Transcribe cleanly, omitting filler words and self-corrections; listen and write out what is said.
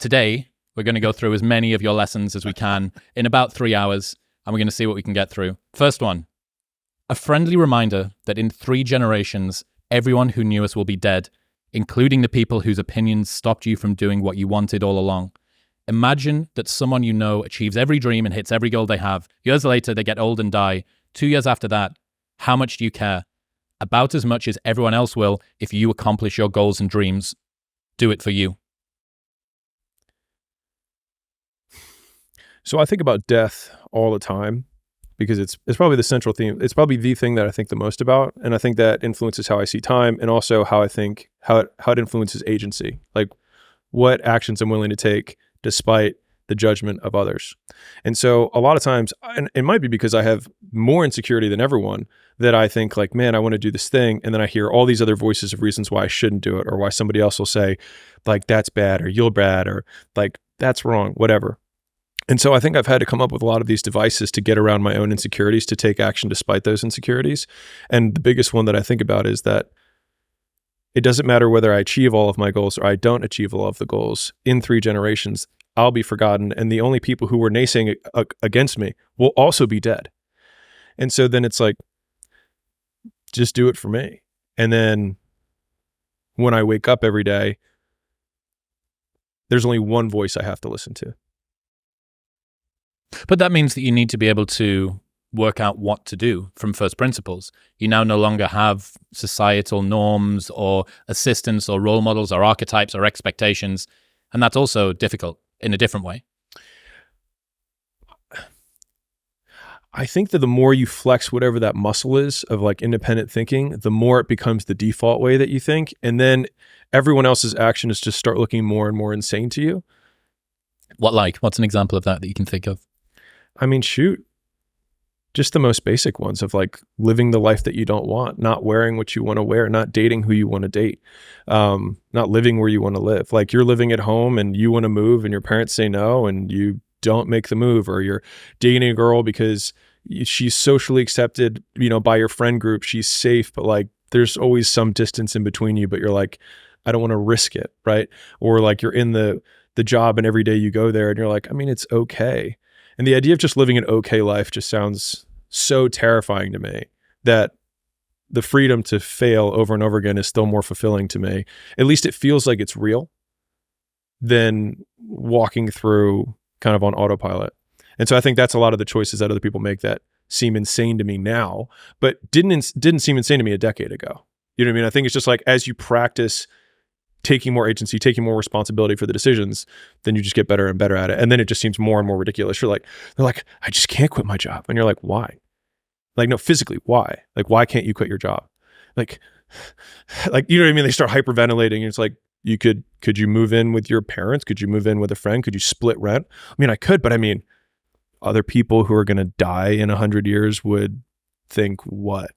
Today, we're going to go through as many of your lessons as we can in about 3 hours, and we're going to see what we can get through. First one, a friendly reminder that in 3 generations, everyone who knew us will be dead, including the people whose opinions stopped you from doing what you wanted all along. Imagine that someone you know achieves every dream and hits every goal they have. Years later, they get old and die. 2 years after that, how much do you care? About as much as everyone else will if you accomplish your goals and dreams. Do it for you. So I think about death all the time because it's probably the central theme. It's probably the thing that I think the most about. And I think that influences how I see time and also how I think, how it influences agency. Like what actions I'm willing to take despite the judgment of others. And so a lot of times, and it might be because I have more insecurity than everyone, that I think like, man, I want to do this thing. And then I hear all these other voices of reasons why I shouldn't do it, or why somebody else will say like, that's bad, or you're bad, or like, that's wrong, whatever. And so I think I've had to come up with a lot of these devices to get around my own insecurities, to take action despite those insecurities. And the biggest one that I think about is that it doesn't matter whether I achieve all of my goals or I don't achieve all of the goals. In 3 generations, I'll be forgotten. And the only people who were naysaying against me will also be dead. And so then it's like, just do it for me. And then when I wake up every day, there's only one voice I have to listen to. But that means that you need to be able to work out what to do from first principles. You now no longer have societal norms or assistants or role models or archetypes or expectations. And that's also difficult in a different way. I think that the more you flex whatever that muscle is of like independent thinking, the more it becomes the default way that you think. And then everyone else's action is just start looking more and more insane to you. What's an example of that you can think of? I mean, shoot, just the most basic ones of like living the life that you don't want, not wearing what you want to wear, not dating who you want to date, not living where you want to live. Like you're living at home and you want to move and your parents say no and you don't make the move, or you're dating a girl because she's socially accepted, by your friend group. She's safe, but like there's always some distance in between you, but you're like, I don't want to risk it. Right. Or like you're in the job and every day you go there and you're like, I mean, it's okay. And the idea of just living an okay life just sounds so terrifying to me that the freedom to fail over and over again is still more fulfilling to me. At least it feels like it's real than walking through kind of on autopilot. And so I think that's a lot of the choices that other people make that seem insane to me now, but didn't seem insane to me a decade ago. You know what I mean? I think it's just like, as you practice taking more agency, taking more responsibility for the decisions, then you just get better and better at it. And then it just seems more and more ridiculous. They're like, I just can't quit my job. And you're like, why? Like, no, physically, why? Like, why can't you quit your job? Like, you know what I mean? They start hyperventilating. And it's like, could you move in with your parents? Could you move in with a friend? Could you split rent? I mean, I could, but I mean, other people who are going to die in 100 years would think what?